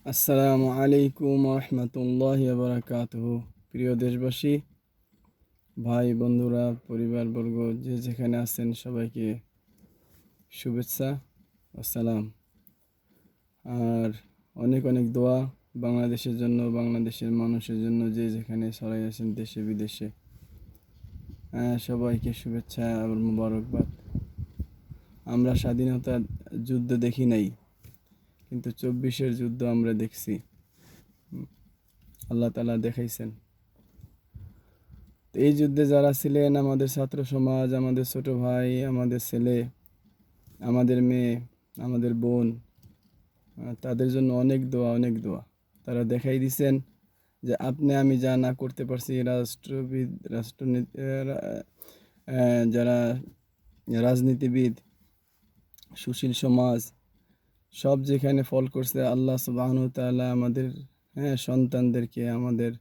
আসসালামু আলাইকুম রহমতুল্লাহি বারাকাতুহু। প্রিয় দেশবাসী, ভাই বন্ধুরা, পরিবারবর্গ যে যেখানে আছেন সবাইকে শুভেচ্ছা ও সালাম। আর অনেক অনেক দোয়া বাংলাদেশের জন্য, বাংলাদেশের মানুষের জন্য যে যেখানে ছড়াই আছেন দেশে বিদেশে। সবাইকে শুভেচ্ছা আর মুবারকবাদ। আমরা স্বাধীনতার যুদ্ধ দেখি নাই, কিন্তু 24-এর যুদ্ধ আমরা দেখছি। আল্লাহ তাআলা দেখাইছেন। এই যুদ্ধে যারা ছিলেন, আমাদের ছাত্র সমাজ, আমাদের ছোট ভাই, আমাদের ছেলে, আমাদের মেয়ে, আমাদের বোন, তাদের জন্য অনেক দোয়া, অনেক দোয়া। তারা দেখাই দিছেন যে আপনি আমি যা না করতে পারছি, রাষ্ট্রবিদ, রাষ্ট্রনীতি, যারা রাজনীতিবিদ, সুশীল সমাজ, সব যেখানে ফল করছে, আল্লাহ সুবহানাহু ওয়া তাআলা আমাদের সন্তানদেরকে, আমাদের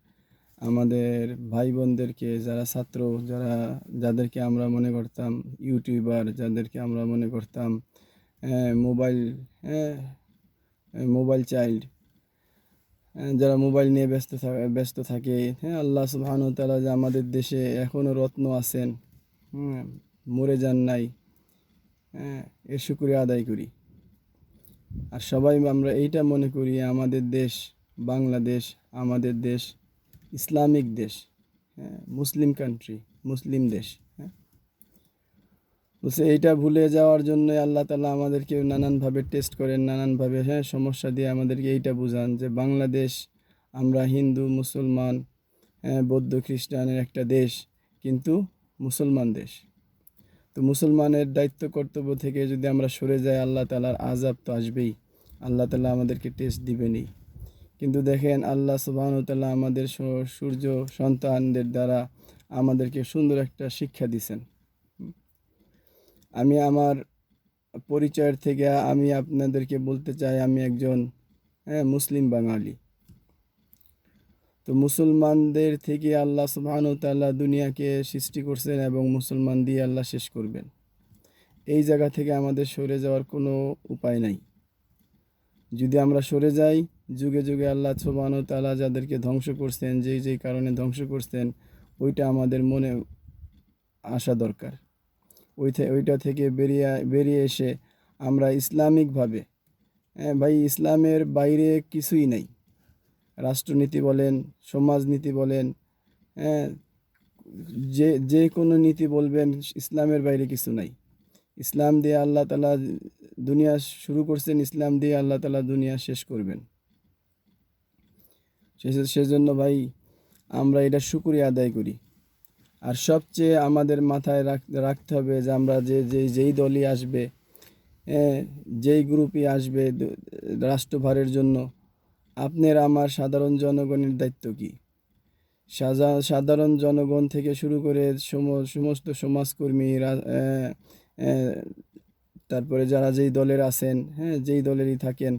আমাদের ভাই বোনদেরকে, যারা ছাত্র, যাদেরকে আমরা মনে করতাম ইউটিউবার, যাদেরকে আমরা মনে করতাম মোবাইল হ্যাঁ মোবাইল চাইল্ড, যারা মোবাইল নিয়ে ব্যস্ত থাকে, আল্লাহ সুবহানাহু ওয়া তাআলা যে আমাদের দেশে এখনও রত্ন আছেন, মরে যান নাই, এর শুকরিয়া আদায় করি। আর সবাই আমরা এইটা মনে করি আমাদের দেশ বাংলাদেশ, আমাদের দেশ ইসলামিক দেশ, মুসলিম কান্ট্রি, মুসলিম দেশ। বলছে এইটা ভুলে যাওয়ার জন্য আল্লাহ তাআলা আমাদেরকে নানানভাবে টেস্ট করেন, নানানভাবে সমস্যা দিয়ে আমাদেরকে এইটা বুঝান যে বাংলাদেশ, আমরা হিন্দু মুসলমান বৌদ্ধ খ্রিস্টানের একটা দেশ, কিন্তু মুসলমান দেশ। তো মুসলমানের দায়িত্ব কর্তব্য থেকে যদি আমরা সরে যাই, আল্লাহ তাআলার আযাব তো আসবেই, আল্লাহ তাআলা আমাদেরকে টেস্ট দিবেনই। কিন্তু দেখেন, আল্লাহ সুবহানাহু ওয়া তাআলা আমাদের সূর্য সন্তানদের দ্বারা আমাদেরকে সুন্দর একটা শিক্ষা দিয়েছেন। আমি আমার পরিচয়ের থেকে আমি আপনাদেরকে বলতে চাই, আমি একজন মুসলিম বাঙালি। তো মুসলমানদের থেকে আল্লাহ সুবহানাহু ওয়া তাআলা দুনিয়াকে সৃষ্টি করছেন এবং মুসলমান দিয়ে আল্লাহ শেষ করবেন। এই জায়গা থেকে আমাদের সরে যাওয়ার কোনো উপায় নাই। যদি আমরা সরে যাই, যুগে যুগে আল্লাহ সুবহানাহু ওয়া তাআলা যাদেরকে ধ্বংস করছেন, যেই কারণে ধ্বংস করছেন, ওইটা আমাদের মনে আসা দরকার। ওইটা থেকে বেরিয়ে এসে আমরা ইসলামিকভাবে, ভাই, ইসলামের বাইরে কিছুই নাই। রাষ্ট্রনীতি বলেন, সমাজনীতি বলেন, হ্যাঁ, যে কোনো নীতি বলবেন, ইসলামের বাইরে কিছু নাই। ইসলাম দিয়ে আল্লাহ তাআলা দুনিয়া শুরু করছেন, ইসলাম দিয়ে আল্লাহ তাআলা দুনিয়া শেষ করবেন। সেজন্য ভাই, আমরা এটা শুকরিয়া আদায় করি। আর সবচেয়ে আমাদের মাথায় রাখতে হবে যে আমরা যেই দলই আসবে, যেই গ্রুপই আসবে রাষ্ট্রভারের জন্য, আপনার আমার সাধারণ জনগণের দায়িত্ব কী? সাধারণ জনগণ থেকে শুরু করে সমস্ত সমাজকর্মী, তারপরে যারা যেই দলের আছেন, যেই দলেরই থাকেন,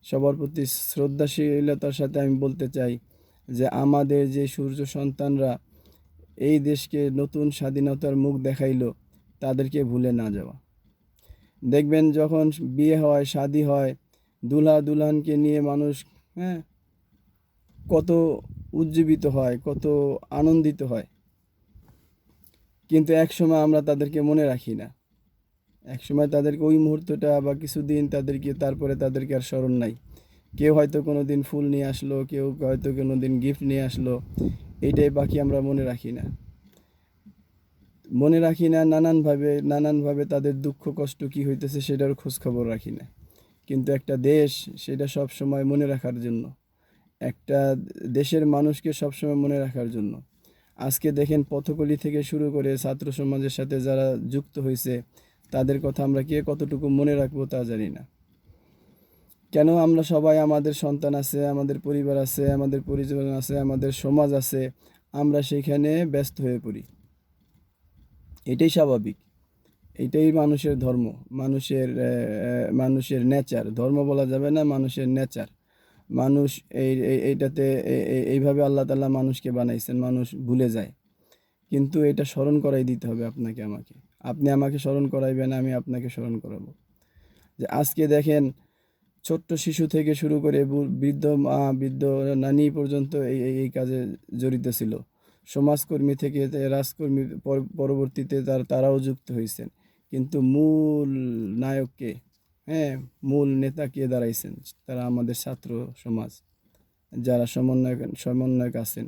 সবার প্রতি শ্রদ্ধাশীলতার সাথে আমি বলতে চাই যে আমাদের যে সূর্য সন্তানরা এই দেশকে নতুন স্বাধীনতার মুখ দেখাইলো, তাদেরকে ভুলে না যাওয়া। দেখবেন যখন বিয়ে হয়, শাদী হয়, দুলহা দুলহানকে নিয়ে মানুষ কত উজ্জীবিত হয়, কত আনন্দিত হয়। কিন্তু একসময় আমরা তাদেরকে মনে রাখি না। একসময় তাদেরকে ওই মুহূর্তটা বা কিছুদিন তারপরে তাদেরকে আর স্মরণ নাই। কেউ হয়তো কোনো দিন ফুল নিয়ে আসলো, কেউ হয়তো কোনো দিন গিফট নিয়ে আসলো, এইটাই বাকি আমরা মনে রাখি না। নানানভাবে তাদের দুঃখ কষ্ট কী হইতেছে সেটার খোঁজখবর রাখি না। কিন্তু একটা দেশ, সেটা সব সময় মনে রাখার জন্য, একটা দেশের মানুষকে সবসময় মনে রাখার জন্য। আজকে দেখেন, পথকলি থেকে শুরু করে ছাত্র সমাজের সাথে যারা যুক্ত হয়েছে, তাদের কথা আমরা কে কতটুকু মনে রাখবো তা জানি না। কেন? আমরা সবাই, আমাদের সন্তান আছে, আমাদের পরিবার আছে, আমাদের পরিজন আছে, আমাদের সমাজ আছে, আমরা সেইখানে ব্যস্ত হয়ে পড়ি। এটাই স্বাভাবিক, এটাই মানুষের ধর্ম, মানুষের নেচার। ধর্ম বলা যাবে না, মানুষের নেচার। মানুষ এইটাতে এইভাবে আল্লাহ তাআলা মানুষকে বানাইছেন, মানুষ ভুলে যায়। কিন্তু এটা স্মরণ করাই দিতে হবে আপনাকে আমাকে। আপনি আমাকে স্মরণ করাইবেন, আমি আপনাকে স্মরণ করাবো। যে আজকে দেখেন, ছোট্ট শিশু থেকে শুরু করে বৃদ্ধ মা, বৃদ্ধ নানি পর্যন্ত এই কাজে জড়িত ছিল। সমাজকর্মী থেকে রাজকর্মী, পরবর্তীতে তারাও যুক্ত হয়েছেন। কিন্তু মূল নায়ককে, হ্যাঁ, মূল নেতা কে দাঁড়াইছেন? তারা আমাদের ছাত্র সমাজ, যারা সমন্বয়ক আছেন।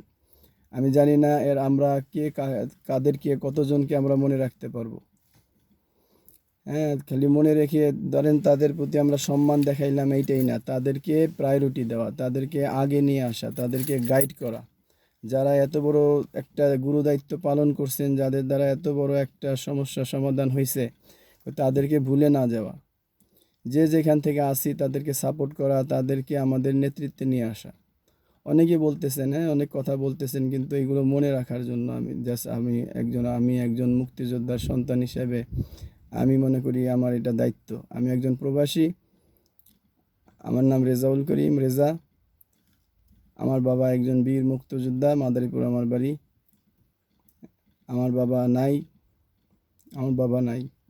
আমি জানি না আমরা কাদেরকে, কতজনকে আমরা মনে রাখতে পারবো। হ্যাঁ, খালি মনে রেখে ধরেন তাদের প্রতি আমরা সম্মান দেখাইলাম, এইটাই না, তাদেরকে প্রায়োরিটি দেওয়া, তাদেরকে আগে নিয়ে আসা, তাদেরকে গাইড করা। যারা এত বড় একটা গুরুদায়িত্ব পালন করছেন, যাদের দ্বারা এত বড় একটা সমস্যার সমাধান হয়েছে, তাদেরকে ভুলে না যাওয়া। যে যেখান থেকে আসি তাদেরকে সাপোর্ট করা, তাদেরকে আমাদের নেতৃত্বে নিয়ে আসা। অনেকে বলতেছেন, হ্যাঁ, অনেক কথা বলতেছেন, কিন্তু এগুলো মনে রাখার জন্য আমি একজন মুক্তিযোদ্ধার সন্তান হিসেবে আমি মনে করি আমার এটা দায়িত্ব। আমি একজন প্রবাসী, আমার নাম রেজাউল করিম, রেজা। আমার বাবা একজন বীর মুক্তিযোদ্ধা, মাদারীপুর আমার বাড়ি। আমার বাবা নাই,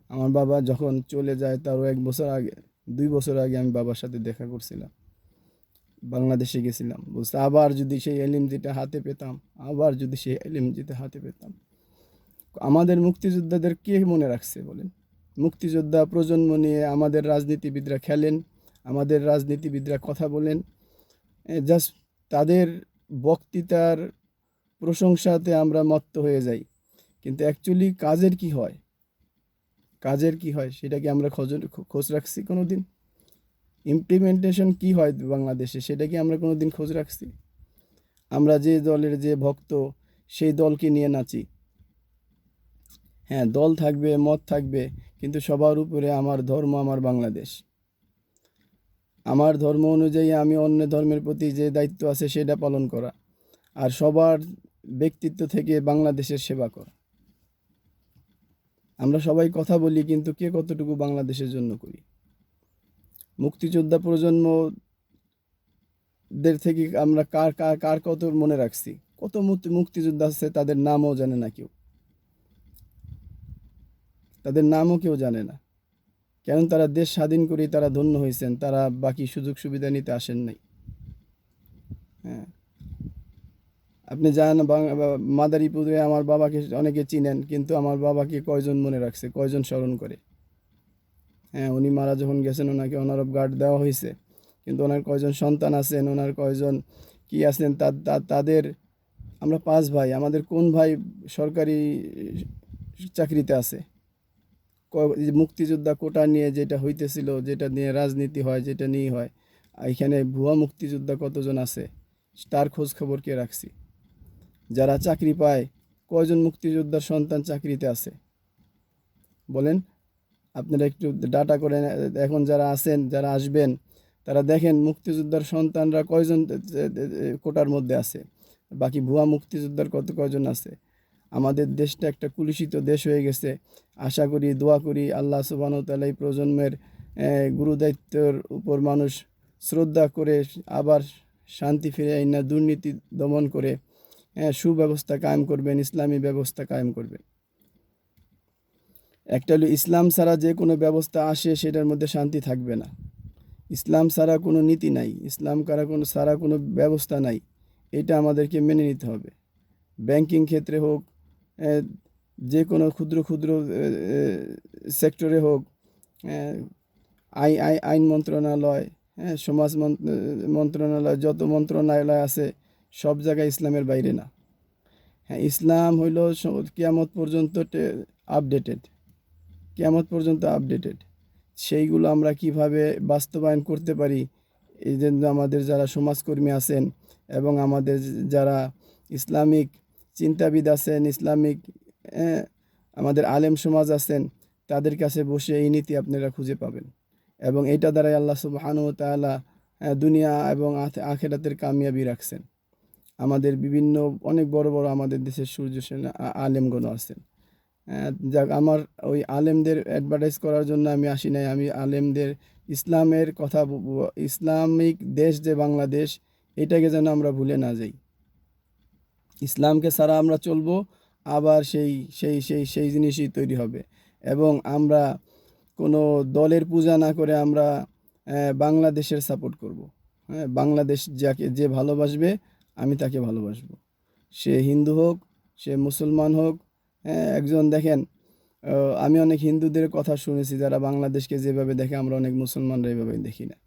আমার বাবা যখন চলে যায় তারও 1 বছর আগে, 2 বছর আগে আমি বাবার সাথে দেখা করছিলাম, বাংলাদেশে গেছিলাম। বলছে আবার যদি সেই এলিম যেটা হাতে পেতাম, আমাদের মুক্তিযোদ্ধাদের কে মনে রাখছে বলেন? মুক্তিযোদ্ধা প্রজন্ম নিয়ে আমাদের রাজনীতিবিদরা খেলেন, আমাদের রাজনীতিবিদরা কথা বলেন, জাস্ট তাদের বক্তৃতার প্রশংসাতে আমরা মত্ত হয়ে যাই। কিন্তু অ্যাকচুয়ালি কাজের কি হয় সেটা কি আমরা খোঁজ রাখছি কোনো দিন? ইমপ্লিমেন্টেশন কি হয় বাংলাদেশে, সেটা কি আমরা কোনো দিন খোঁজ রাখছি? আমরা যে দলের যে ভক্ত, সেই দলকে নিয়ে নাচি। হ্যাঁ, দল থাকবে, মত থাকবে, কিন্তু সবার উপরে আমার ধর্ম, আমার বাংলাদেশ। আমার ধর্ম অনুযায়ী আমি অন্য ধর্মের প্রতি যে দায়িত্ব আছে সেটা পালন করা, আর সবার ব্যক্তিত্ব থেকে বাংলাদেশের সেবা করা। আমরা সবাই কথা বলি, কিন্তু কে কতটুকু বাংলাদেশের জন্য করি? মুক্তিযোদ্ধা প্রজন্মদের থেকে আমরা কার কার কার কত মনে রাখছি? কত মুক্তিযোদ্ধা আছে তাদের নামও জানে না কেউ, কেউ জানে না। কেন? তারা দেশ স্বাধীন করে তারা ধন্য হয়েছেন, তারা বাকি সুযোগ সুবিধা নিতে আসেন নাই। হ্যাঁ, আপনি যান মাদারীপুরে, আমার বাবাকে অনেকে চিনেন, কিন্তু আমার বাবাকে কয়জন মনে রাখছে, কয়জন স্মরণ করে? হ্যাঁ, উনি মারা যখন গেছেন ওনাকে অনার অফ গার্ড দেওয়া হয়েছে, কিন্তু ওনার কয়জন সন্তান আছেন, ওনার কয়জন কি আছেন, তাদের আমরা 5 ভাই, আমাদের কোন ভাই সরকারি চাকরিতে আছে? মুক্তিযোদ্ধা কোটা নিয়ে যেটা হইতেছিল, যেটা নিয়ে রাজনীতি হয়, যেটা নিয়ে হয়, এখানে ভুয়া মুক্তিযোদ্ধা কতজন আছে তার খোঁজ খবর কে রাখছি? যারা চাকরি পায়, কয়জন মুক্তিযোদ্ধার সন্তান চাকরিতে আছে বলেন? আপনারা একটু ডাটা করে এখন যারা আছেন, যারা আসবেন, তারা দেখেন মুক্তিযোদ্ধার সন্তানরা কয়জন কোটার মধ্যে আছে, বাকি ভুয়া মুক্তিযোদ্ধার কয়জন আছে। আমাদের দেশটা একটা কুলুষিত দেশ হয়ে গেছে। আশা করি, দোয়া করি, আল্লাহ সুবহানাহু ওয়া তাআলা এই প্রজন্মের গুরুদায়িত্বের উপর মানুষ শ্রদ্ধা করে আবার শান্তি ফিরে আইনা দুর্নীতি দমন করে সুব্যবস্থা কায়েম করবেন, ইসলামী ব্যবস্থা কায়েম করবেন। একটা হলো ইসলাম ছাড়া যে কোনো ব্যবস্থা আসে সেটার মধ্যে শান্তি থাকবে না। ইসলাম ছাড়া কোনো নীতি নাই, ইসলাম ছাড়া কোনো ব্যবস্থা নাই, এটা আমাদেরকে মেনে নিতে হবে। ব্যাংকিং ক্ষেত্রে হোক, যে কোনো ক্ষুদ্র ক্ষুদ্র সেক্টরে হোক, আইন মন্ত্রণালয়, সমাজ মন্ত্রণালয়, যত মন্ত্রণালয় আছে সব জায়গায় ইসলামের বাইরে না। হ্যাঁ, ইসলাম হইল কিয়ামত পর্যন্ত আপডেটেড। সেইগুলো আমরা কিভাবে বাস্তবায়ন করতে পারি, এই জন্য আমাদের যারা সমাজকর্মী আছেন এবং আমাদের যারা ইসলামিক চিন্তাবিদ আছেন, ইসলামিক আমাদের আলেম সমাজ আছেন, তাদের কাছে বসে এই নীতি আপনারা খুঁজে পাবেন। এবং এটা দ্বারাই আল্লাহ সুবহানাহু ওয়া তাআলা দুনিয়া এবং আখিরাতের কামিয়াবি রাখছেন। আমাদের বিভিন্ন অনেক বড় বড় আমাদের দেশের সূর্যসেন আলেমগণ আছেন। যাক, আমার ওই আলেমদের অ্যাডভার্টাইজ করার জন্য আমি আসি নাই। আমি আলেমদের ইসলামের কথা, ইসলামিক দেশ যে বাংলাদেশ, এটাকে যেন আমরা ভুলে না যাই। ইসলামকে ছাড়া আমরা চলবো, আবার সেই সেই সেই সেই জিনিসই তৈরি হবে। এবং আমরা কোনো দলের পূজা না করে আমরা বাংলাদেশের সাপোর্ট করব। হ্যাঁ, বাংলাদেশ যাকে যে ভালোবাসবে আমি তাকে ভালোবাসবো, সে হিন্দু হোক, সে মুসলমান হোক। হ্যাঁ, একজন দেখেন, আমি অনেক হিন্দুদের কথা শুনেছি যারা বাংলাদেশকে যেভাবে দেখে আমরা অনেক মুসলমানরা এভাবে দেখি না।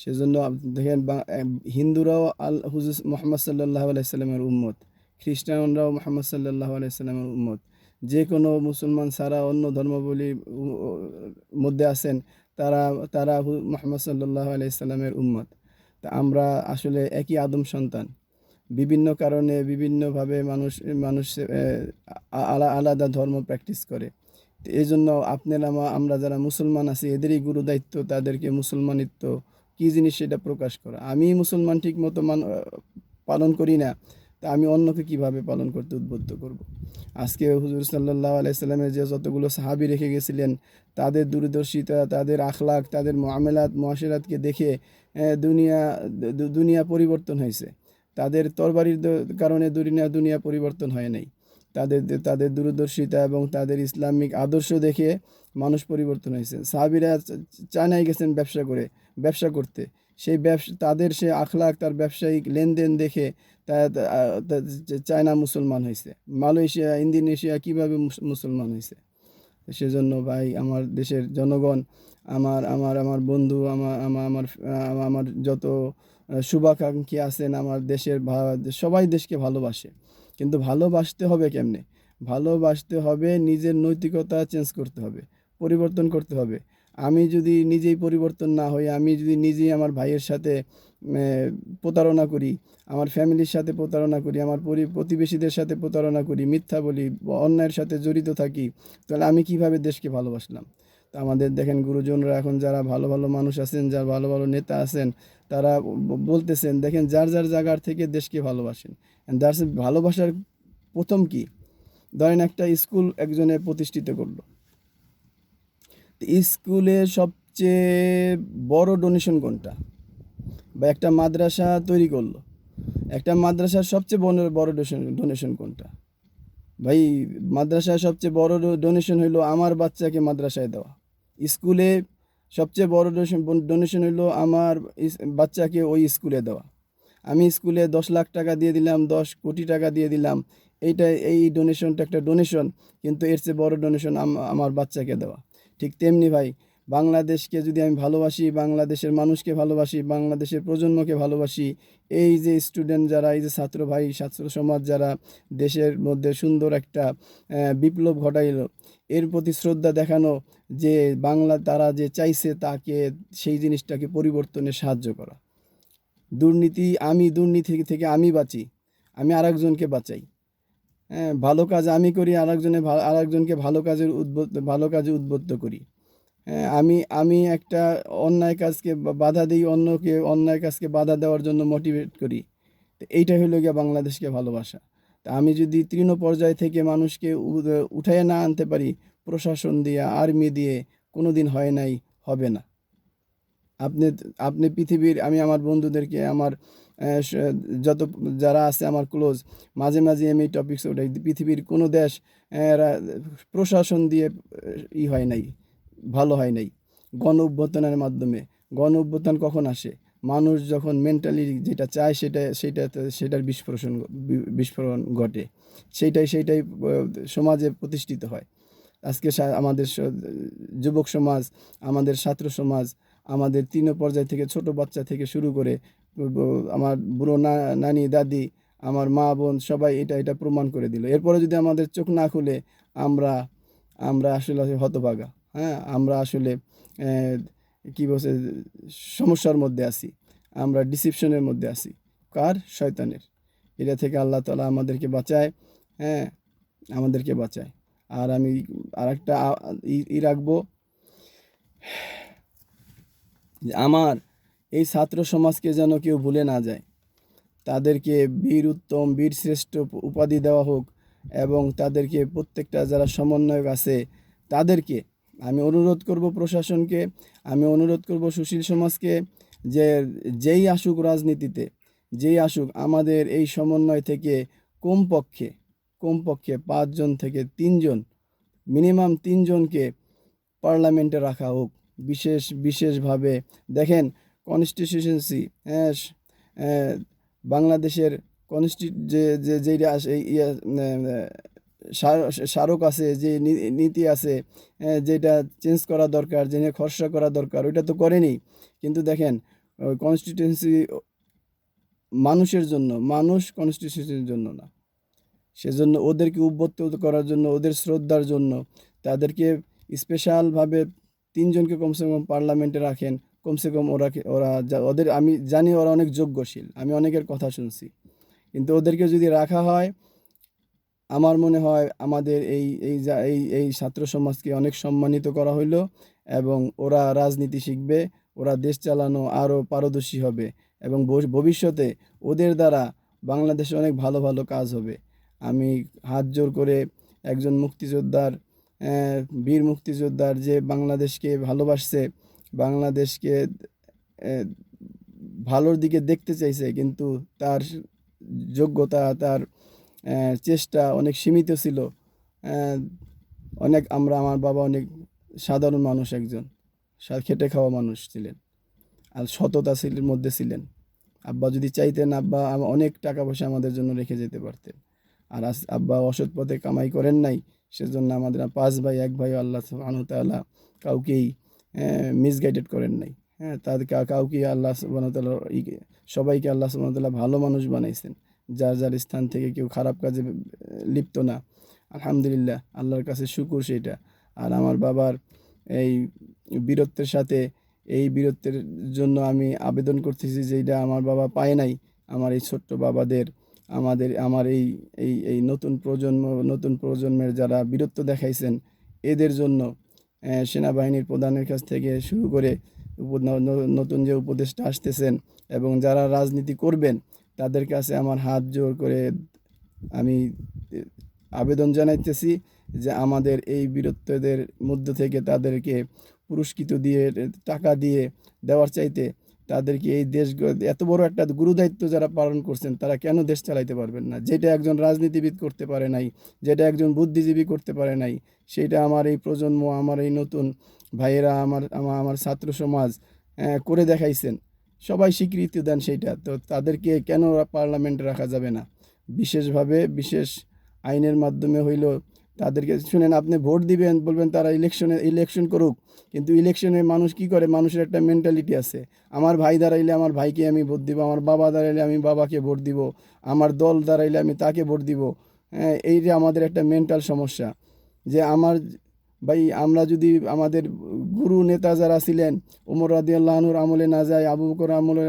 সেজন্য দেখেন হিন্দুরাও হুজুর মোহাম্মদ সাল্লাল্লাহু আলাইহি সাল্লামের উম্মত, খ্রিস্টানরাও মোহাম্মদ সাল্লাল্লাহু আলাইহি সাল্লামের উম্মত। যে কোনো মুসলমান ছাড়া অন্য ধর্মাবলীর মধ্যে আছেন, তারা তারা মোহাম্মদ সাল্লাল্লাহু আলাইহি সাল্লামের উম্মত। তা আমরা আসলে একই আদম সন্তান। বিভিন্ন কারণে বিভিন্নভাবে মানুষ মানুষ আলাদা ধর্ম প্র্যাকটিস করে। তো এই জন্য আপনারা আমরা যারা মুসলমান আছি এদেরই গুরু দায়িত্ব তাদেরকে মুসলমানিত্ব কী জিনিস সেটা প্রকাশ করা। আমি মুসলমান ঠিক মতো পালন করি না, তা আমি অন্যকে কিভাবে পালন করতে উদ্বুদ্ধ করব। আজকে হুজুর সাল্লাল্লাহু আলাইহি সাল্লামের যে যতগুলো সাহাবী রেখে গেছিলেন, তাদের দূরদর্শিতা, তাদের আখলাক, তাদের মুআমালাত মুআশিরাতকে দেখে দুনিয়া পরিবর্তন হয়েছে। তাদের তরবারির কারণে দুনিয়া পরিবর্তন হয় নাই। তাদের দূরদর্শিতা এবং তাদের ইসলামিক আদর্শ দেখে মানুষ পরিবর্তন হয়েছে। সাহাবীরা চায়নায় গেছেন ব্যবসা করতে, সেই তাদের সে আখলাক, তার ব্যবসায়িক লেনদেন দেখে চায়না মুসলমান হয়েছে, মালয়েশিয়া, ইন্দোনেশিয়া কীভাবে মুসলমান হয়েছে। সেজন্য ভাই, আমার দেশের জনগণ, আমার আমার আমার বন্ধু, আমার আমার আমার আমার যত শুভাকাঙ্ক্ষী আছেন আমার দেশের, সবাই দেশকে ভালোবাসে, কিন্তু ভালোবাসতে হবে কেমনে? ভালোবাসতে হবে নিজের নৈতিকতা চেঞ্জ করতে হবে, পরিবর্তন করতে হবে। আমি যদি নিজেই পরিবর্তন না হই, আমি যদি নিজেই আমার ভাইয়ের সাথে প্রতারণা করি, আমার ফ্যামিলির সাথে প্রতারণা করি, আমার প্রতিবেশীদের সাথে প্রতারণা করি, মিথ্যা বলি, অন্যায়ের সাথে জড়িত থাকি, তাহলে আমি কিভাবে দেশকে ভালোবাসলাম? তো আমাদের দেখেন গুরুজনরা এখন যারা ভালো ভালো মানুষ আছেন, যারা ভালো ভালো নেতা আছেন, তারা বলতেছেন, দেখেন যার যার জায়গার থেকে দেশকে ভালোবাসেন। ভালোবাসার প্রথম কি? ধরেন একটা স্কুল একজনে প্রতিষ্ঠিত করলো, স্কুলে সবচেয়ে বড় ডোনেশন কোনটা? বা একটা মাদ্রাসা তৈরি করলো, একটা মাদ্রাসার সবচেয়ে বড় ডোনেশন কোনটা? ভাই, মাদ্রাসায় সবচেয়ে বড় ডোনেশন হইলো আমার বাচ্চাকে মাদ্রাসায় দেওয়া। স্কুলে সবচেয়ে বড় ডোনেশন হইলো আমার বাচ্চাকে ওই স্কুলে দেওয়া। আমি স্কুলে 10 লাখ টাকা দিয়ে দিলাম, 10 কোটি টাকা দিয়ে দিলাম, এই ডোনেশনটা একটা ডোনেশন, কিন্তু এর চেয়ে বড় ডোনেশন আমার বাচ্চাকে দেওয়া। ঠিক তেমনি ভাই, বাংলাদেশকে যদি আমি ভালোবাসি, বাংলাদেশের মানুষকে ভালোবাসি, বাংলাদেশের প্রজন্মকে ভালোবাসি, এই যে স্টুডেন্ট যারা, এই যে ছাত্র ভাই, ছাত্র সমাজ যারা দেশের মধ্যে সুন্দর একটা বিপ্লব ঘটাইলো, এর প্রতি শ্রদ্ধা দেখানো, যে তারা যে চাইছে তাকে, সেই জিনিসটাকে পরিবর্তনে সাহায্য করা। দুর্নীতি থেকে আমি বাঁচি, আমি আরেকজনকে বাঁচাই। হ্যাঁ, ভালো কাজ আমি করি, আরেকজনকে ভালো কাজে উদ্বুদ্ধ করি। হ্যাঁ, আমি একটা অন্যায় কাজকে বাধা দিই, অন্যকে অন্যায় কাজকে বাধা দেওয়ার জন্য মোটিভেট করি। তো এইটা হলো গিয়ে বাংলাদেশকে ভালোবাসা। তা আমি যদি তৃণ পর্যায় থেকে মানুষকে উঠায় না আনতে পারি, প্রশাসন দিয়ে, আর্মি দিয়ে, কোনো দিন হয় নাই, হবে না। আপনি আপনি পৃথিবীর, আমি আমার বন্ধুদেরকে, আমার যত যারা আছে আমার ক্লোজ, মাঝে মাঝে আমি এই টপিকস ওঠাই, পৃথিবীর কোনো দেশ প্রশাসন দিয়ে হয় নাই, ভালো হয় নাই। গণ অভ্যুত্থানের মাধ্যমে। গণ অভ্যুত্থান কখন আসে? মানুষ যখন মেন্টালি যেটা চায় সেটার বিস্ফোরণ ঘটে, সেইটাই সমাজে প্রতিষ্ঠিত হয়। আজকে আমাদের যুবক সমাজ, আমাদের ছাত্র সমাজ, আমাদের তৃণ পর্যায় থেকে ছোট বাচ্চা থেকে শুরু করে আমার বুড়ো নানি দাদি, আমার মা বোন, সবাই এটা প্রমাণ করে দিল। এরপরে যদি আমাদের চোখ না খুলে, আমরা আমরা আসলে হতভাগা। হ্যাঁ, আমরা আসলে কী বলছে, সমস্যার মধ্যে আছি, আমরা ডিসিপশনের মধ্যে আছি। কার? শয়তানের। এটা থেকে আল্লাহ তাআলা আমাদেরকে বাঁচায়। হ্যাঁ, আমাদেরকে বাঁচায়। আর আমি আরেকটা রাখবো, যে আমার এই ছাত্র সমাজকে যেন কেউ ভুলে না যায়। তাদেরকে বীর উত্তম, বীর শ্রেষ্ঠ উপাধি দেওয়া হোক, এবং তাদেরকে প্রত্যেকটা যারা সমন্বয়ক আছে তাদেরকে আমি অনুরোধ করব, প্রশাসনকে আমি অনুরোধ করব, সুশীল সমাজকে, যে যেই আসুক রাজনীতিতে, যেই আসুক, আমাদের এই সমন্বয় থেকে কমপক্ষে 5 জন থেকে 3 জন, মিনিমাম 3 জনকে পার্লামেন্টে রাখা হোক, বিশেষভাবে দেখেন কনস্টিটিউশনসি, হ্যাঁ, বাংলাদেশের যেটা স্মারক আছে, যে নীতি আছে, যেটা চেঞ্জ করা দরকার, যে খসড়া করা দরকার, ওইটা তো করেনি। কিন্তু দেখেন কনস্টিটিউন্সি মানুষের জন্য, মানুষ কনস্টিটিউশনের জন্য না। সেজন্য ওদেরকে উদ্বুদ্ধ করার জন্য, ওদের শ্রদ্ধার জন্য তাদেরকে স্পেশালভাবে তিনজনকে কমসে কম পার্লামেন্টে রাখেন। কমসে কম ওদের আমি জানি ওরা অনেক যোগ্যশীল, আমি অনেকের কথা শুনছি, কিন্তু ওদেরকে যদি রাখা হয়, আমার মনে হয় আমাদের এই ছাত্র সমাজকে অনেক সম্মানিত করা হইল, এবং ওরা রাজনীতি শিখবে, ওরা দেশ চালানো আরও পারদর্শী হবে, এবং ভবিষ্যতে ওদের দ্বারা বাংলাদেশে অনেক ভালো ভালো কাজ হবে। আমি হাত জোর করে একজন মুক্তিযোদ্ধার, বীর মুক্তিযোদ্ধার, যে বাংলাদেশকে ভালোবাসছে, বাংলাদেশকে ভালোর দিকে দেখতে চাইছে, কিন্তু তার যোগ্যতা, তার চেষ্টা অনেক সীমিত ছিল। আমার বাবা অনেক সাধারণ মানুষ, একজন খেটে খাওয়া মানুষ ছিলেন, আর সততা মধ্যে ছিলেন। আব্বা যদি চাইতেন, আব্বা অনেক টাকা পয়সা আমাদের জন্য রেখে যেতে পারতেন। আর আব্বা অসৎ পথে কামাই করেন নাই, সেজন্য আমাদের 5 ভাই, 1 ভাই আল্লাহ সুবহানাহু তাআলা কাউকেই মিসগাইডেড করেন নাই। হ্যাঁ, তাদের কাউকে আল্লাহ সুবহানাহু তাআলা, সবাইকে আল্লাহ সুবহানাহু তাআলা ভালো মানুষ বানাইছেন, যার যার স্থান থেকে কেউ খারাপ কাজে লিপ্ত না। আলহামদুলিল্লাহ, আল্লাহর কাছে শুকুর সেইটা। আর আমার বাবার এই বীরত্বের সাথে, এই বীরত্বের জন্য আমি আবেদন করতেছি, যেটা আমার বাবা পায় নাই। আমার এই ছোট্ট বাবাদের, আমার এই নতুন প্রজন্মের যারা বীরত্ব দেখাইছেন, এদের জন্য সেনাবাহিনীর প্রধানের কাছ থেকে শুরু করে নতুন যে উপদেষ্টা আসতেছেন, এবং যারা রাজনীতি করবেন, তাদের কাছে আমার হাত জোর করে আমি আবেদন জানাইতেছি যে আমাদের এই বীরত্বদের মধ্য থেকে তাদেরকে পুরস্কৃত দিয়ে, টাকা দিয়ে দেওয়ার চাইতে, তাদেরকে এই দেশ, এত বড় একটা গুরুদায়িত্ব যারা পালন করছেন, তারা কেন দেশ চালাইতে পারবেন না? যেটা একজন রাজনীতিবিদ করতে পারে নাই, যেটা একজন বুদ্ধিজীবী করতে পারে নাই, সেটা আমার এই প্রজন্ম, আমার এই নতুন ভাইয়েরা, আমার ছাত্র সমাজ করে দেখাইছেন। সবাই স্বীকৃতি দেন সেইটা, তো তাদেরকে কেন পার্লামেন্টে রাখা যাবে না? বিশেষভাবে, বিশেষ আইনের মাধ্যমে হইল তাদেরকে, শুনেন, আপনি ভোট দিবেন, বলবেন তারা ইলেকশন করুক, কিন্তু ইলেকশনে মানুষ কি করে? মানুষের একটা মেন্টালিটি আছে, আমার ভাই দাঁড়াইলে আমার ভাইকে আমি ভোট দিব, আমার বাবা দাঁড়াইলে আমি বাবাকে ভোট দিব, আমার দল দাঁড়াইলে আমি তাকে ভোট দিব। হ্যাঁ, এই যে আমাদের একটা মেন্টাল সমস্যা, যে ভাই, আমরা যদি আমাদের গুরু নেতা যারা ছিলেন, ওমর রাদিয়াল্লাহু আনহুর আমলে না যাই, আবু বকর আমলে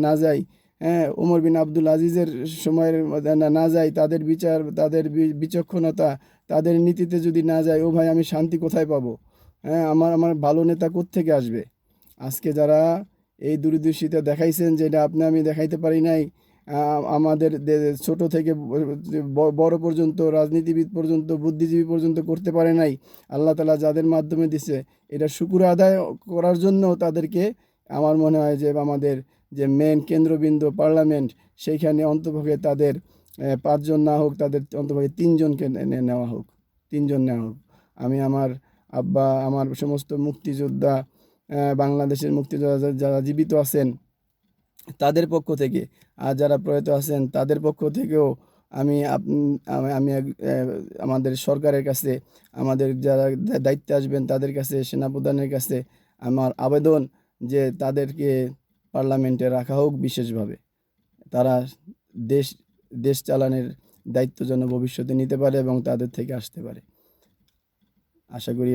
না যাই, হ্যাঁ, ওমর বিন আব্দুল আজিজের সময়ের না যাই, তাদের বিচার, তাদের বিচক্ষণতা, তাদের নীতিতে যদি না যায়, ও ভাই, আমি শান্তি কোথায় পাবো? হ্যাঁ, আমার ভালো নেতা কোত্থেকে আসবে? আজকে যারা এই দূরদর্শিতা দেখাইছেন, যেটা আমি দেখাইতে পারি নাই, আমাদের ছোট থেকে বড় পর্যন্ত, রাজনীতিবিদ পর্যন্ত, বুদ্ধিজীবী পর্যন্ত করতে পারে নাই, আল্লাহ তাআলা যাদের মাধ্যমে দিছে, এটা শুকর আদায় করার জন্য তাদেরকে, আমার মনে হয় যে আমাদের যে মেন কেন্দ্রবিন্দু পার্লামেন্ট, সেইখানে অন্তপক্ষে তাদের 5 জন না হোক, তাদের অন্তপক্ষে 3 জনকে নেওয়া হোক, 3 জন নেওয়া হোক। আমি আমার আব্বা, আমার সমস্ত মুক্তিযোদ্ধা, বাংলাদেশের মুক্তিযোদ্ধা যারা জীবিত আছেন, তাদের পক্ষ থেকে, আর যারা প্রয়াত আছেন তাদের পক্ষ থেকেও আমি আমাদের সরকারের কাছে, আমাদের যারা দায়িত্বে আসবেন তাদের কাছে, সেনাপ্রধানের কাছে আমার আবেদন, যে তাদেরকে পার্লামেন্টে রাখা হোক বিশেষভাবে। তারা দেশ দেশ চালানোর দায়িত্ব যেন ভবিষ্যতে নিতে পারে এবং তাদের থেকে আসতে পারে। আশা করি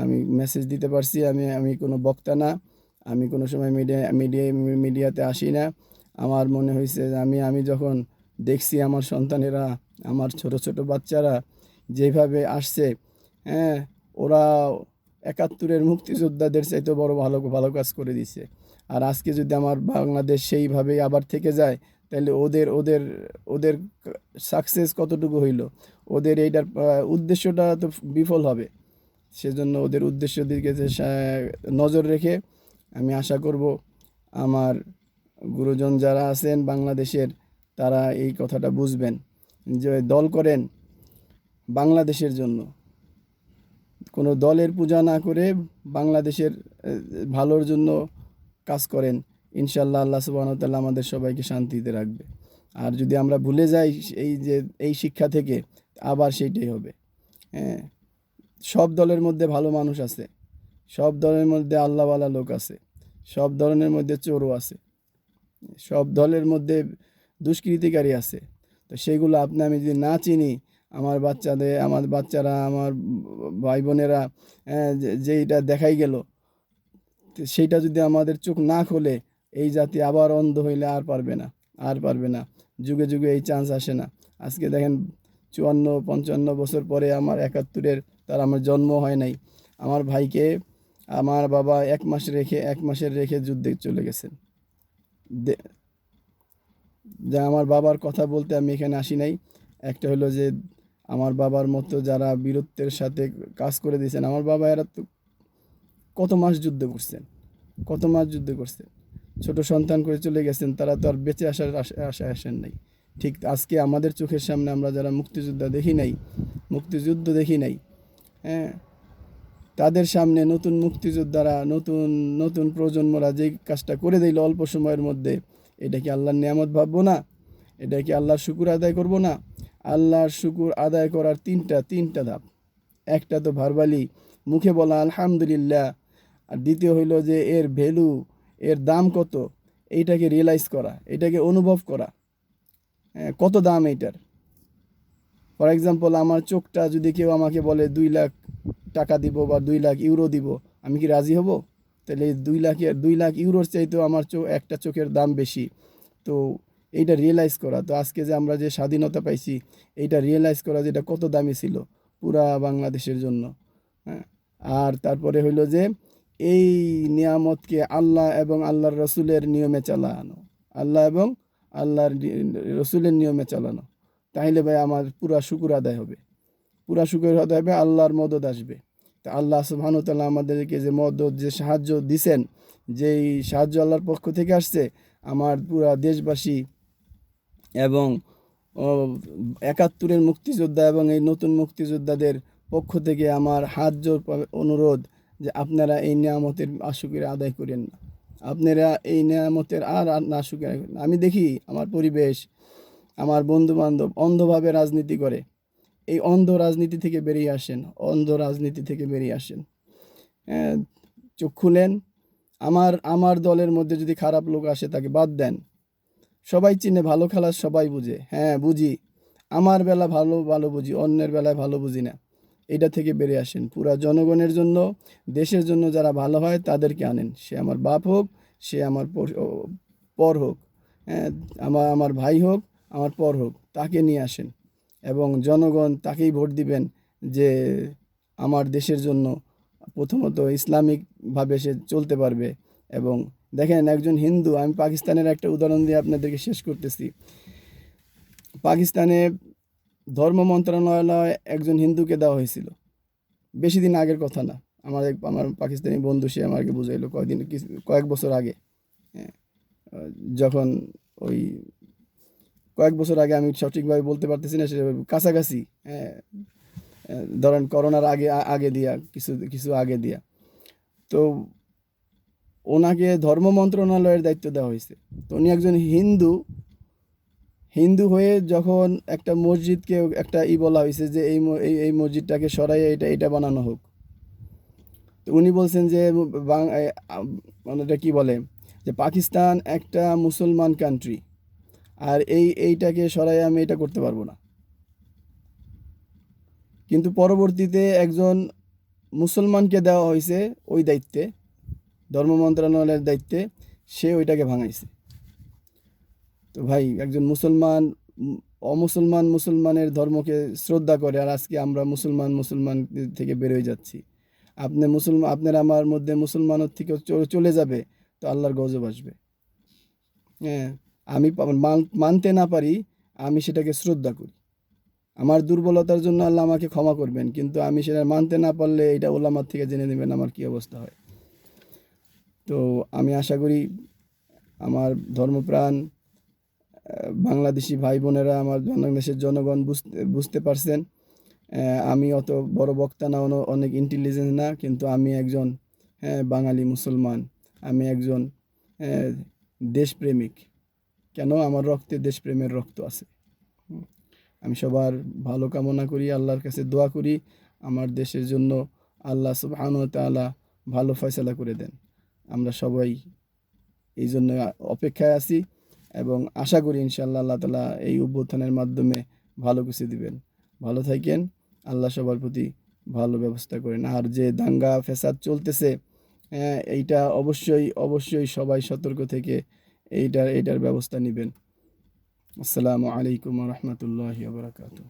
আমি মেসেজ দিতে পারছি। আমি কোনো বক্তা না, আমি কোনো সময় মিডিয়াতে আসি না। আমার মনে হয়েছে যে আমি যখন দেখছি আমার সন্তানেরা, আমার ছোট ছোট বাচ্চারা যেভাবে আসছে, হ্যাঁ, ওরা 71-এর মুক্তিযোদ্ধাদের চাইতে বড় ভালো ভালো কাজ করে দিছে। আর আজকে যদি আমার বাংলাদেশ সেইভাবেই আবার থেকে যায়, তাহলে ওদের ওদের ওদের সাকসেস কতটুকু হইল? ওদের এইটার উদ্দেশ্যটা তো বিফল হবে। সেজন্য ওদের উদ্দেশ্যের দিকে নজর রেখে আমি আশা করব আমার গুরুজন যারা আছেন বাংলাদেশের, তারা এই কথাটা বুঝবেন, যে দল করেন বাংলাদেশের জন্য, কোনো দলের পূজা না করে বাংলাদেশের ভালোর জন্য কাজ করেন, ইনশাল্লাহ আল্লাহ সুবহানাহু ওয়া তাআলা আমাদের সবাইকে শান্তিতে রাখবে। আর যদি আমরা ভুলে যাই এই শিক্ষা থেকে, আবার সেইটাই হবে। হ্যাঁ, সব দলের মধ্যে ভালো মানুষ আছে, সব দলের মধ্যে আল্লাহওয়ালা লোক আছে, সব ধরনের মধ্যে চোরও আছে, সব দলের মধ্যে দুষ্কৃতিকারী আছে। তো সেগুলো আমি যদি না চিনি, আমার বাচ্চারা, আমার ভাই বোনেরা যেইটা দেখাই গেল, সেইটা যদি আমাদের চোখ না খোলে, এই জাতি আবার অন্ধ হইলে আর পারবে না, আর পারবে না। যুগে যুগে এই চান্স আসে না। আজকে দেখেন 54-55 বছর পরে আমার 71-এর, তার আমার জন্ম হয় নাই, আমার ভাইকে আমার বাবা 1 মাসের রেখে যুদ্ধে চলে গেছেন। যা আমার বাবার কথা বলতে আমি এখানে আসি নাই। একটা হলো যে আমার বাবার মতো যারা বীরত্বের সাথে কাজ করে দিয়েছেন, আমার বাবা এরা তো কত মাস যুদ্ধ করছেন, কত মাস যুদ্ধ করছেন, ছোট সন্তান করে চলে গেছেন, তারা তো আর বেঁচে আসার আশায় আসেন নাই। ঠিক আজকে আমাদের চোখের সামনে আমরা যারা মুক্তিযুদ্ধ দেখি নাই, হ্যাঁ, তাদের সামনে নতুন মুক্তিযোদ্ধারা, নতুন নতুন প্রজন্মরা যে কাজটা করে দিল অল্প সময়ের মধ্যে, এটা কি আল্লাহর নিয়ামত ভাববো না? এটা কি আল্লাহর শুকুর আদায় করব না? আল্লাহর শুকুর আদায় করার তিনটা ধাপ। একটা তো ভার্বালি, মুখে বলা আলহামদুলিল্লাহ। আর দ্বিতীয় হইল যে এর ভ্যালু, এর দাম কত, এইটাকে রিয়েলাইজ করা, এটাকে অনুভব করা। কত দাম এইটার। ফর এক্সাম্পল, আমার চোখটা যদি কেউ আমাকে বলে 2 লাখ টাকা দিব বা 2 লাখ ইউরো দিব, আমি কি রাজি হব? তাহলে এই 2 লাখ ইউরোর চাইতেও আমার একটা চোখের দাম বেশি। তো এইটা রিয়েলাইজ করা, তো আজকে যে আমরা যে স্বাধীনতা পাইছি, এইটা রিয়েলাইজ করা যে এটা কত দামি ছিল পুরা বাংলাদেশের জন্য। হ্যাঁ, আর তারপরে হইল যে এই নিয়ামতকে আল্লাহ এবং আল্লাহর রসুলের নিয়মে চালানো, আল্লাহ এবং আল্লাহর রসুলের নিয়মে চালানো। তাইলে ভাই আমার পুরা শুকুর আদায় হবে, পুরা শুকুর আদায় হবে, আল্লাহর মদদ আসবে। তা আল্লাহ সুবহানাহু ওয়া তাআলা আমাদেরকে যে মদদ, যে সাহায্য দিছেন, যেই সাহায্য আল্লাহর পক্ষ থেকে আসছে, আমার পুরা দেশবাসী এবং 71-এর মুক্তিযোদ্ধা এবং এই নতুন মুক্তিযোদ্ধাদের পক্ষ থেকে আমার হাত জোর অনুরোধ যে আপনারা এই নিয়ামতের আশুকিরা আদায় করেন না, আপনারা এই নিয়ামতের আর না শুকিয়ে রাখেন। আমি দেখি আমার পরিবেশ, আমার বন্ধুবান্ধব অন্ধভাবে রাজনীতি করে। এই অন্ধ রাজনীতি থেকে বেরিয়ে আসেন, অন্ধ রাজনীতি থেকে বেরিয়ে আসেন। চোখ খুলেন। আমার দলের মধ্যে যদি খারাপ লোক আসে, তাকে বাদ দেন। সবাই চিনে, ভালো খালাস সবাই বুঝে, হ্যাঁ বুঝি, আমার বেলা ভালো ভালো বুঝি, অন্যের বেলায় ভালো বুঝি না। এটা থেকে বেরিয়ে আসেন। পুরা জনগণের জন্য, দেশের জন্য যারা ভালো হয় তাদেরকে আনেন। সে আমার বাপ হোক, সে আমার পর হোক, হ্যাঁ, আমার ভাই হোক, আমার পর হোক, তাকে নিয়ে আসেন এবং জনগণ তাকেই ভোট দিবেন যে আমার দেশের জন্য প্রথমত ইসলামিকভাবে সে চলতে পারবে। এবং দেখেন, একজন হিন্দু, আমি পাকিস্তানের একটা উদাহরণ দিয়ে আপনাদেরকে শেষ করতেছি। পাকিস্তানে ধর্ম মন্ত্রণালয় একজন হিন্দুকে দেওয়া হয়েছিল, বেশি দিন আগের কথা না। আমার পাকিস্তানি বন্ধু, সে আমাকে বুঝাইলো কয়েক বছর আগে। হ্যাঁ, যখন ওই কয়েক বছর আগে, আমি সঠিকভাবে বলতে পারতেছি না, সে কাছাকাছি, ধরেন করোনার আগে দিয়া, কিছু আগে দিয়া। তো ওনাকে ধর্ম মন্ত্রণালয়ের দায়িত্ব দেওয়া হয়েছে। তো উনি একজন হিন্দু হয়ে যখন একটা মসজিদকে একটা বলা হয়েছে যে এই মসজিদটাকে সরাইয়ে এটা বানানো হোক, তো উনি বলছেন যে মানে এটা কি বলে, যে পাকিস্তান একটা মুসলমান কান্ট্রি, আর এইটাকে সরাই আমি এটা করতে পারবো না। কিন্তু পরবর্তীতে একজন মুসলমানকে দেওয়া হয়েছে ওই দায়িত্বে, ধর্ম মন্ত্রণালয়ের দায়িত্বে, সে ওইটাকে ভাঙাইছে। তো ভাই, একজন মুসলমান মুসলমানের ধর্মকে শ্রদ্ধা করে, আর আজকে আমরা মুসলমান থেকে বেরোয় যাচ্ছি। আপনার আমার মধ্যে মুসলমানের থেকে চলে যাবে, তো আল্লাহর গজব আসবে। হ্যাঁ, আমি মানতে না পারি, আমি সেটাকে শ্রদ্ধা করি। আমার দুর্বলতার জন্য আল্লাহ আমাকে ক্ষমা করবেন, কিন্তু আমি সেটা মানতে না পারলে এটা ওলামার থেকে জেনে নেবেন আমার কি অবস্থা হয়। তো আমি আশা করি আমার ধর্মপ্রাণ বাংলাদেশি ভাই বোনেরা, আমার বাংলাদেশের জনগণ বুঝতে পারছেন আমি অত বড় বক্তা না, অনেক ইন্টেলিজেন্ট না, কিন্তু আমি একজন বাঙালি মুসলমান, আমি একজন আহ, দেশপ্রেমিক। কেন? আমার রক্তে দেশপ্রেমের রক্ত আছে। আমি সবার ভালো কামনা করি, আল্লাহর কাছে দোয়া করি আমার দেশের জন্য আল্লাহ সুবহানাহু ওয়া তাআলা ভালো ফয়সালা করে দেন। আমরা সবাই এই জন্য অপেক্ষায় আছি এবং আশা করি ইনশাআল্লাহ আল্লাহ তাআলা এই অভ্যুত্থানের মাধ্যমে ভালো কিছু দিবেন। ভালো থাকেন, আল্লাহ সবার প্রতি ভালো ব্যবস্থা করেন। আর যে দাঙ্গা ফ্যাসাদ চলতেছে, এইটা অবশ্যই অবশ্যই সবাই সতর্ক থেকে এইটার ব্যবস্থা নেবেন। আসসালামু আলাইকুম ওয়া রাহমাতুল্লাহি ওয়া বারাকাতুহু।